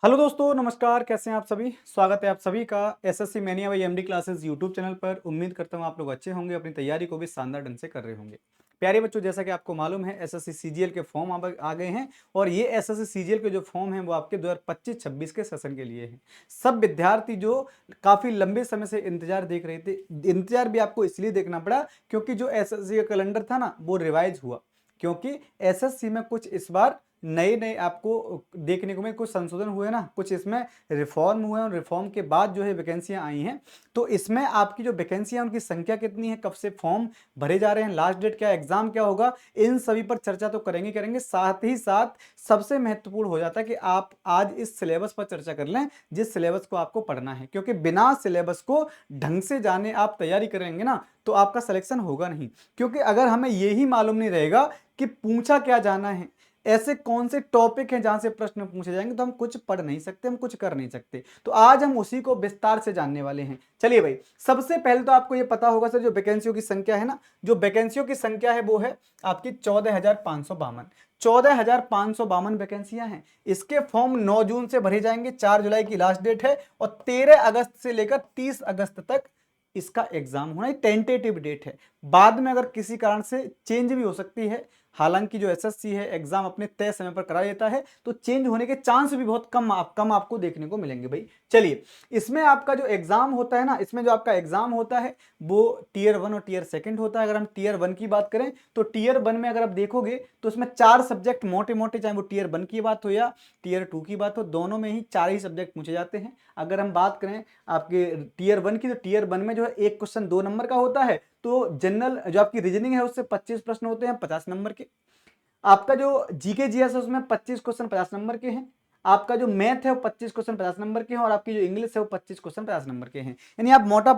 Hello दोस्तों, नमस्कार। कैसे हैं आप सभी? स्वागत है आप सभी का SSC mania by MD classes YouTube channel पर। उम्मीद करता हूं आप लोग अच्छे होंगे, अपनी तैयारी को भी शानदार ढंग से कर रहे होंगे। प्यारे बच्चों, जैसा कि आपको मालूम है एसएससी सीजीएल के फॉर्म आ गए हैं और ये एसएससी सीजीएल के जो फॉर्म हैं वो आपके 2025-26 के सेशन के लिए हैं। सब विद्यार्थी जो काफ़ी लंबे समय से इंतजार देख रहे थे, इंतजार भी आपको इसलिए देखना पड़ा क्योंकि जो एसएससी का कैलेंडर था ना वो रिवाइज हुआ, क्योंकि एसएससी में कुछ इस बार नए नए आपको देखने को में कुछ संशोधन हुए ना, कुछ इसमें रिफॉर्म हुए और रिफॉर्म के बाद जो है वैकेंसियां आई हैं। तो इसमें आपकी जो वैकेंसियां उनकी संख्या कितनी है, कब से फॉर्म भरे जा रहे हैं, लास्ट डेट क्या है, एग्जाम क्या होगा, इन सभी पर चर्चा तो करेंगे। साथ ही साथ सबसे महत्वपूर्ण हो जाता है कि आप आज इस सिलेबस पर चर्चा कर लें जिस सिलेबस को आपको पढ़ना है, क्योंकि बिना सिलेबस को ढंग से जाने आप तैयारी करेंगे ना तो आपका सिलेक्शन होगा नहीं। क्योंकि अगर हमें यही मालूम नहीं रहेगा कि पूछा क्या जाना है, ऐसे कौन से टॉपिक हैं जहां से प्रश्न पूछे जाएंगे, तो हम कुछ पढ़ नहीं सकते, हम कुछ कर नहीं सकते। तो आज हम उसी को विस्तार से जानने वाले हैं। चलिए भाई, सबसे पहले तो आपको ये पता होगा सर, जो वैकेंसियों की संख्या है ना, जो वैकेंसियों की संख्या है वो है आपकी 14,552। 14,552 वैकेंसियां हैं। इसके फॉर्म 9 जून से भरे जाएंगे, 4 जुलाई की लास्ट डेट है और 13 अगस्त से लेकर 30 अगस्त तक इसका एग्जाम होना। टेंटेटिव डेट है, बाद में अगर किसी कारण से चेंज भी हो सकती है। हालांकि जो एसएससी है एग्जाम अपने तय समय पर करा देता है, तो चेंज होने के चांस भी बहुत कम आपको देखने को मिलेंगे भाई। चलिए, इसमें आपका जो एग्जाम होता है ना, इसमें जो आपका एग्जाम होता है वो टीयर 1 और टीयर 2 होता है। अगर हम टीयर 1 की बात करें तो टीयर 1 में अगर आप देखोगे तो उसमें 4 सब्जेक्ट मोटे मोटे, चाहे वो टीयर 1 की बात हो या टीयर 2 की बात हो, दोनों में ही 4 ही सब्जेक्ट पूछे जाते हैं। अगर हम बात करें आपके टीयर 1 की, तो टीयर 1 में जो है एक क्वेश्चन 2 नंबर का होता है। तो जनरल जो आपकी रीजनिंग है उससे 25 प्रश्न होते हैं 50 नंबर के। आपका जो जीके जीएस है उसमें 25 क्वेश्चन 50 नंबर के हैं। आपका जो मैथ है वो 25 क्वेश्चन 50 नंबर के हैं और आपकी जो इंग्लिश है वो 25 क्वेश्चन 50 नंबर के हैं। यानी आप मोटा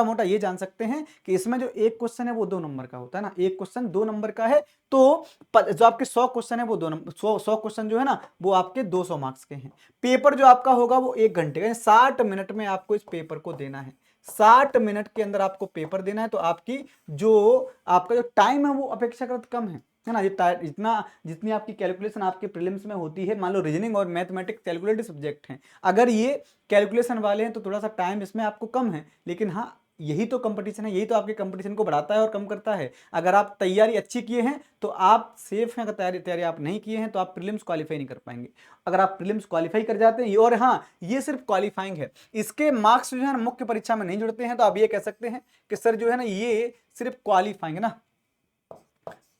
मोटा ये जान सकते हैं कि इसमें जो एक क्वेश्चन है वो 2 नंबर का होता है ना, एक क्वेश्चन 2 नंबर का है। तो जो आपके 100 क्वेश्चन है वो 2 नंबर, 100 क्वेश्चन जो है ना वो आपके 200 मार्क्स के हैं। पेपर जो आपका होगा वो 1 घंटे का, 60 मिनट में आपको इस पेपर को देना है। 60 मिनट के अंदर आपको पेपर देना है। तो आपकी जो आपका जो टाइम है वो अपेक्षाकृत कम है ना। जितना जितनी आपकी कैलकुलेशन आपके प्रीलिम्स में होती है, मान लो रीजनिंग और मैथमेटिक्स कैलकुलेटिव सब्जेक्ट हैं, अगर ये कैलकुलेशन वाले हैं तो थोड़ा सा टाइम इसमें आपको कम है। लेकिन हाँ, यही तो कंपटीशन है, यही तो आपके कंपटीशन को बढ़ाता है और कम करता है। अगर आप तैयारी अच्छी किए हैं तो आप सेफ हैं, अगर तैयारी आप नहीं किए हैं तो आप प्रीलिम्स क्वालिफाई नहीं कर पाएंगे। अगर आप प्रीलिम्स क्वालिफाई कर जाते हैं, और हाँ, ये सिर्फ क्वालिफाइंग है, इसके मार्क्स जो है ना मुख्य परीक्षा में नहीं जुड़ते हैं। तो आप ये कह सकते हैं कि सर जो है ना ये सिर्फ क्वालिफाइंग है ना,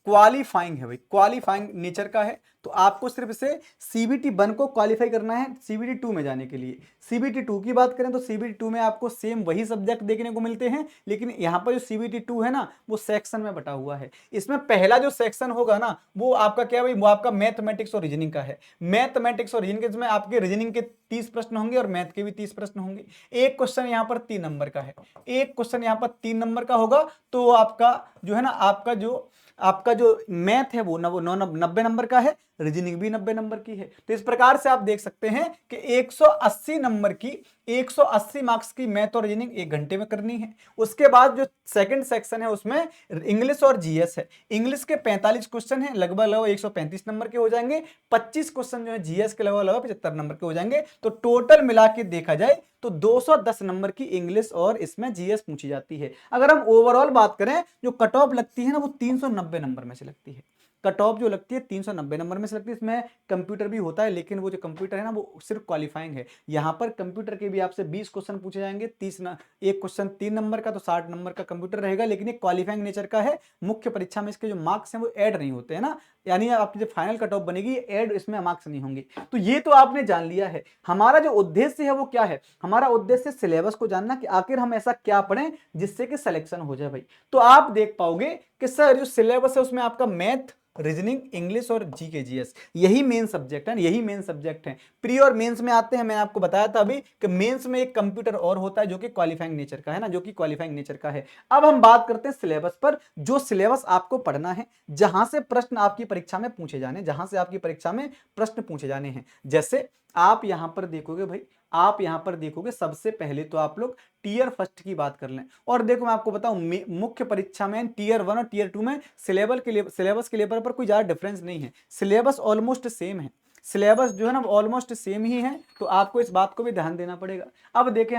क्वालिफाइंग है भाई, क्वालिफाइंग नेचर का है। तो आपको सिर्फ इसे सीबीटी 1 को क्वालिफाई करना है सीबीटी 2 में जाने के लिए। सीबीटी 2 की बात करें तो सीबीटी 2 में आपको सेम वही सब्जेक्ट देखने को मिलते हैं, लेकिन यहां पर जो सीबीटी 2 है ना वो सेक्शन में बटा हुआ है। इसमें पहला जो सेक्शन होगा ना वो आपका क्या भाई, वो आपका मैथमेटिक्स और रीजनिंग का है। मैथमेटिक्स और रीजनिंग में आपके रीजनिंग के 30 प्रश्न होंगे और मैथ के भी 30 प्रश्न होंगे। एक क्वेश्चन यहाँ पर 3 नंबर का है, एक क्वेश्चन यहाँ पर 3 नंबर का होगा। तो आपका जो है ना, आपका जो मैथ है वो 90 नंबर का है, रीजनिंग भी 90 नंबर की है। तो इस प्रकार से आप देख सकते हैं कि 180 नंबर की, 180 मार्क्स की मैथ और रीजनिंग 1 घंटे में करनी है। उसके बाद जो सेकंड सेक्शन है उसमें इंग्लिश और जीएस है। इंग्लिश के 45 क्वेश्चन है, लगभग 135 नंबर के हो जाएंगे। 25 क्वेश्चन जो है जीएस के लगभग 75 नंबर के हो जाएंगे। तो टोटल मिला के देखा जाए तो 210 नंबर की इंग्लिश और इसमें जीएस पूछी जाती है। अगर हम ओवरऑल बात करें, जो कट ऑफ लगती है ना वो 390 नंबर में से लगती है। कट ऑफ जो लगती है 390 नंबर में से लगती है। इसमें कंप्यूटर भी होता है, लेकिन वो जो कंप्यूटर है ना वो सिर्फ क्वालिफाइंग है। यहाँ पर कंप्यूटर के भी आपसे 20 क्वेश्चन पूछे जाएंगे, एक क्वेश्चन 3 नंबर का, तो 60 नंबर का कंप्यूटर रहेगा। लेकिन ये क्वालिफाइंग नेचर का है, मुख्य परीक्षा में इसके जो मार्क्स हैं वो ऐड नहीं होते हैं ना, यानी आपकी जो फाइनल कट ऑफ बनेगी ऐड इसमें मार्क्स नहीं होंगे। तो ये तो आपने जान लिया है। हमारा जो उद्देश्य है वो क्या है, हमारा उद्देश्य सिलेबस को जानना कि आखिर हम ऐसा क्या पढ़ें जिससे कि सिलेक्शन हो जाए भाई। तो आप देख पाओगे कि सर जो सिलेबस है उसमें आपका मैथ, रीजनिंग, इंग्लिश और जीके जीएस यही मेन सब्जेक्ट है, यही मेन सब्जेक्ट है। प्री और मेंस में आते हैं, मैंने आपको बताया था अभी कि मेंस में एक कंप्यूटर और होता है जो कि क्वालिफाइंग नेचर का है ना, जो कि क्वालिफाइंग नेचर का है। अब हम बात करते हैं सिलेबस पर। जो सिलेबस आपको पढ़ना है, जहां से प्रश्न आपकी परीक्षा में पूछे जाने, जहां से आपकी परीक्षा में प्रश्न पूछे जाने हैं, जैसे आप यहां पर देखोगे भाई, आप यहां पर देखोगे सबसे पहले तो आप लोग टीयर फर्स्ट की बात कर लें। और देखो मैं आपको बताऊं, मुख्य परीक्षा में टीयर 1 और टीयर 2 में सिलेबस के लेवल पर कोई ज्यादा डिफरेंस नहीं है, सिलेबस ऑलमोस्ट सेम है। सिलेबस जो है ना ऑलमोस्ट सेम ही है, तो आपको इस बात को भी ध्यान देना पड़ेगा। अब देखें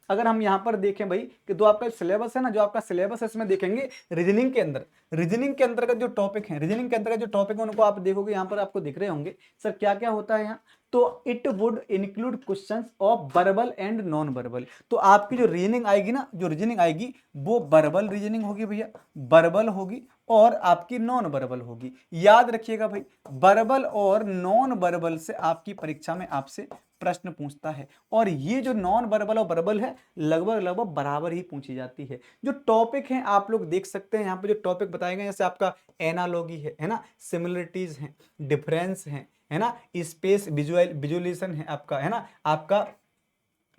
अगर हम यहाँ पर देखें भाई कि जो आपका सिलेबस है ना, जो आपका सिलेबस है इसमें देखेंगे रीजनिंग के अंतर्गत जो टॉपिक है, रीजनिंग के अंतर्गत जो टॉपिक है उनको आप देखोगे यहाँ पर आपको दिख रहे होंगे सर क्या क्या होता है यहाँ। तो it would include questions of verbal and non verbal. तो आपकी जो रीजनिंग आएगी ना, जो रीजनिंग आएगी वो वर्बल रीजनिंग होगी भैया, वर्बल होगी और आपकी नॉन वर्बल होगी। याद रखिएगा भाई, वर्बल और नॉन वर्बल से आपकी परीक्षा में आपसे प्रश्न पूछता है, और ये जो नॉन वर्बल और वर्बल है लगभग बराबर ही पूछी जाती है। जो टॉपिक हैं आप लोग देख सकते हैं यहाँ पे जो टॉपिक बताए गए, जैसे आपका एनालॉगी है ना, सिमिलरिटीज है, डिफरेंस है ना, स्पेस विजुअलाइजेशन है आपका, है ना आपका,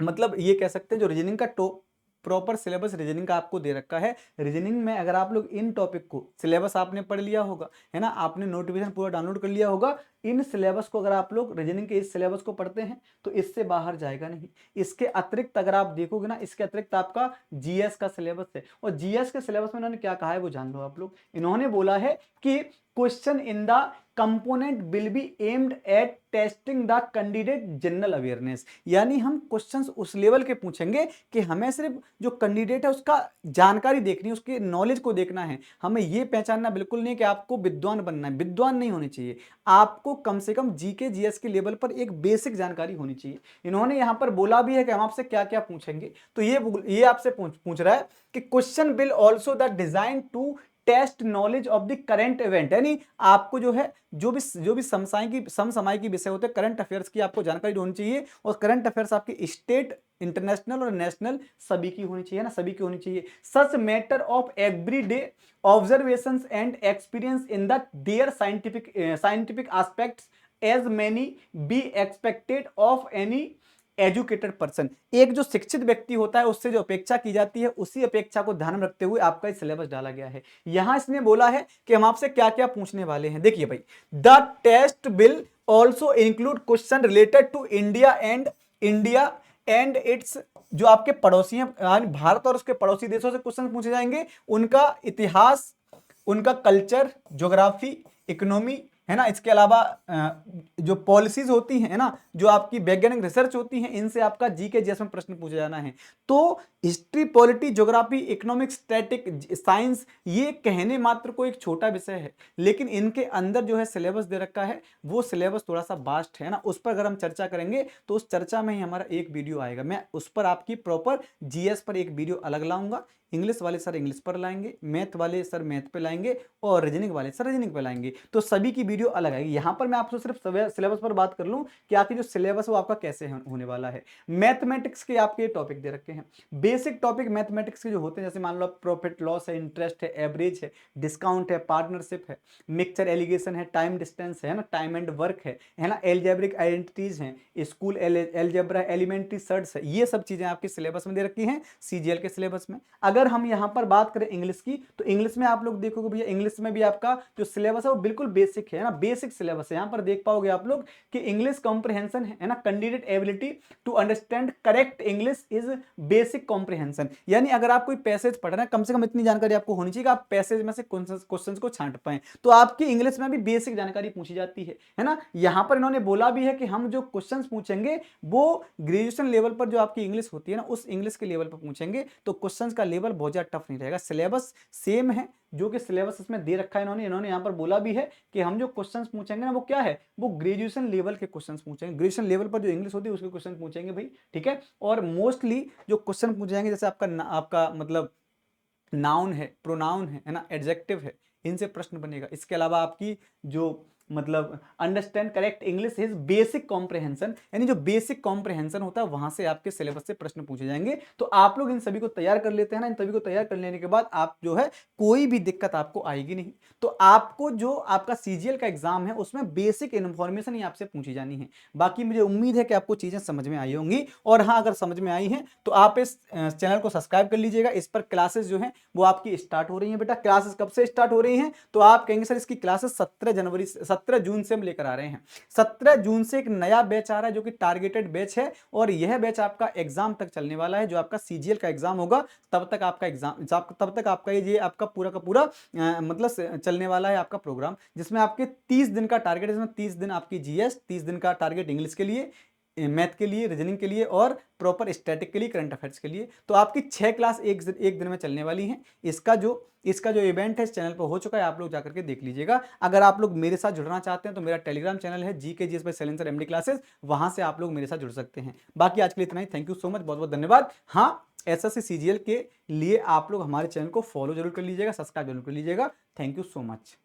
मतलब ये कह सकते हैं जो रीजनिंग का प्रॉपर सिलेबस रीजनिंग का आपको दे रखा है। रीजनिंग में अगर आप लोग इन टॉपिक को, सिलेबस आपने पढ़ लिया होगा है ना, आपने नोटिफिकेशन पूरा डाउनलोड कर लिया होगा, इन सिलेबस को अगर आप लोग रीजनिंग के इस सिलेबस को पढ़ते हैं तो इससे बाहर जाएगा नहीं। इसके अतिरिक्त अगर आप देखोगे ना, इसके अतिरिक्त आपका जीएस का सिलेबस है, और जीएस के सिलेबस में उन्होंने क्या कहा है वो जान लो आप लोग। इन्होंने बोला है कि question in the component will be aimed at testing the candidate general awareness. यानी हम क्वेश्चंस उस लेवल के पूछेंगे कि हमें सिर्फ जो कैंडिडेट है उसका जानकारी देखनी है, उसके नॉलेज को देखना है, हमें ये पहचानना बिल्कुल नहीं कि आपको विद्वान बनना है, विद्वान नहीं होनी चाहिए, आपको कम से कम जीके जीएस के लेवल पर एक बेसिक जानकारी होनी चाहिए। इन्होंने यहां पर बोला भी है कि हम आपसे क्या क्या पूछेंगे, तो ये आपसे पूछ रहा है कि question will also the design to test knowledge of the current event. यानी आपको जो है जो भी समसामयिक विषय होते हैं, करंट अफेयर्स की आपको जानकारी होनी चाहिए, और करंट अफेयर्स आपकी स्टेट, इंटरनेशनल और नेशनल सभी की होनी चाहिए ना, सभी की होनी चाहिए। Such matter of everyday observations and experience in the their scientific aspects as many be expected of any educated person. एक जो शिक्षित व्यक्ति होता है उससे जो अपेक्षा की जाती है, उसी अपेक्षा को ध्यान में रखते हुए आपका सिलेबस डाला गया है। यहां इसने बोला है कि हम आपसे क्या क्या पूछने वाले हैं। देखिए भाई, the test will also include question related to India and its, जो आपके पड़ोसी हैं भारत और उसके पड़ोसी देशों से क्वेश्चन पूछे जाएंगे, उनका इतिहास, उनका कल्चर, ज्योग्राफी, इकोनॉमी, है ना। इसके अलावा जो पॉलिसीज होती हैं ना, जो आपकी वैज्ञानिक रिसर्च होती हैं, इनसे आपका जीके जीएस में प्रश्न पूछा जाना है। तो history, polity, geography, economics, static, science, ये कहने मात्र को एक छोटा विषय है, लेकिन इनके अंदर जो है सिलेबस दे रखा है वो सिलेबस थोड़ा सा वास्ट है ना। उस पर अगर हम चर्चा करेंगे तो उस चर्चा में ही हमारा एक वीडियो आएगा, मैं उस पर आपकी प्रॉपर जीएस पर एक वीडियो अलग लाऊंगा, इंग्लिश वाले सर इंग्लिश पर लाएंगे, मैथ वाले सर मैथ पे लाएंगे, और रीजनिंग वाले सर रीजनिंग पे लाएंगे, तो सभी की वीडियो अलग आएगी। यहाँ पर मैं आपसे सिर्फ सिलेबस पर बात कर लूँ कि आपकी जो सिलेबस वो आपका कैसे होने वाला है। मैथमेटिक्स के आपके टॉपिक दे रखे हैं, बेसिक टॉपिक मैथमेटिक्स के जो होते हैं, जैसे मान लो प्रॉफिट लॉस है, इंटरेस्ट है, एवरेज है, डिस्काउंट है, पार्टनरशिप है, मिक्सचर एलिगेशन है, टाइम डिस्टेंस है ना, टाइम एंड वर्क है ना, एल्जेब्रिक आइडेंटिटीज हैं, स्कूल एल्जेब्रा, एलिमेंट्री सर्ट्स है, ये सब चीजें आपके सिलेबस में दे रखी हैं सीजीएल के सिलेबस में। अगर हम यहाँ पर बात करें इंग्लिश की, तो इंग्लिश में आप लोग देखोगे भैया, इंग्लिश में भी आपका जो सिलेबस है वो बिल्कुल बेसिक है ना, बेसिक सिलेबस है। यहाँ पर देख पाओगे आप लोग कि इंग्लिश कॉम्प्रिहेंशन है ना, candidate ability to understand correct English is basic comprehension. यानी अगर आप कोई पैसेज पढ़ रहे हैं, कम से कम इतनी जानकारी आपको होनी चाहिए कि आप पैसेज में से क्वेश्चंस को छांट पाए, तो आपकी इंग्लिश में भी बेसिक जानकारी पूछी जाती है ना। यहाँ पर इन्होंने बोला भी है कि हम जो क्वेश्चंस पूछेंगे वो ग्रेजुएशन लेवल पर जो आपकी इंग्लिश होती है ना, उस इंग्लिश के लेवल पर पूछेंगे, तो क्वेश्चंस का लेवल बहुत ज्यादा टफ नहीं रहेगा। सिलेबस सेम है, जो कि सिलेबस इसमें दे रखा है इन्होंने यहाँ पर बोला भी है कि हम जो क्वेश्चंस पूछेंगे ना वो क्या है, वो ग्रेजुएशन लेवल के क्वेश्चंस पूछेंगे, ग्रेजुएशन लेवल पर जो इंग्लिश होती है उसके क्वेश्चन पूछेंगे भाई, ठीक है। और मोस्टली जो क्वेश्चन पूछे जाएंगे, जैसे आपका मतलब नाउन है, प्रोनाउन है ना, एडजेक्टिव है, इनसे प्रश्न बनेगा। इसके अलावा आपकी जो मतलब understand correct English is basic comprehension, यानी जो बेसिक कॉम्प्रिहेंशन होता है वहां से आपके सिलेबस से प्रश्न पूछे जाएंगे। तो आप लोग इन सभी को तैयार कर लेते हैं ना, इन सभी को तैयार कर लेने के बाद आप जो है कोई भी दिक्कत आपको आएगी नहीं। तो आपको जो आपका सीजीएल का एग्जाम है उसमें बेसिक इन्फॉर्मेशन ही आपसे पूछी जानी है। बाकी मुझे उम्मीद है कि आपको चीजें समझ में आई होंगी, और हाँ अगर समझ में आई हैं तो आप इस चैनल को सब्सक्राइब कर लीजिएगा। इस पर क्लासेस जो है वो आपकी स्टार्ट हो रही है बेटा। क्लासेस कब से स्टार्ट हो रही हैं, तो आप कहेंगे सर इसकी क्लासेस 17 17 जून से हम लेकर आ रहे हैं। 17 जून से एक नया बैच आ रहा है जो कि टारगेटेड बैच है, और यह बैच आपका एग्जाम तक चलने वाला है। जो आपका सीजीएल का एग्जाम होगा तब तक आपका एग्जाम, तब तक आपका ये आपका पूरा का पूरा मतलब चलने वाला है आपका प्रोग्राम, जिसमें आपके 30 दिन का टारगेट है। इसमें 30 दिन आपकी जीएस, 30 दिन का टारगेट इंग्लिश के लिए, मैथ के लिए, रीजनिंग के लिए और प्रॉपर स्टैटिक के लिए, करंट अफेयर्स के लिए। तो आपकी 6 क्लास एक दिन में चलने वाली हैं। इसका जो इवेंट है इस चैनल पर हो चुका है, आप लोग जाकर के देख लीजिएगा। अगर आप लोग मेरे साथ जुड़ना चाहते हैं तो मेरा टेलीग्राम चैनल है GKGS by Shailendra MD classes, वहां से आप लोग मेरे साथ जुड़ सकते हैं। बाकी आज के लिए इतना ही। थैंक यू सो मच, बहुत बहुत धन्यवाद। हाँ, एसएससी सीजीएल के लिए आप लोग हमारे चैनल को फॉलो जरूर कर लीजिएगा, सब्सक्राइब जरूर कर लीजिएगा। Thank you so much.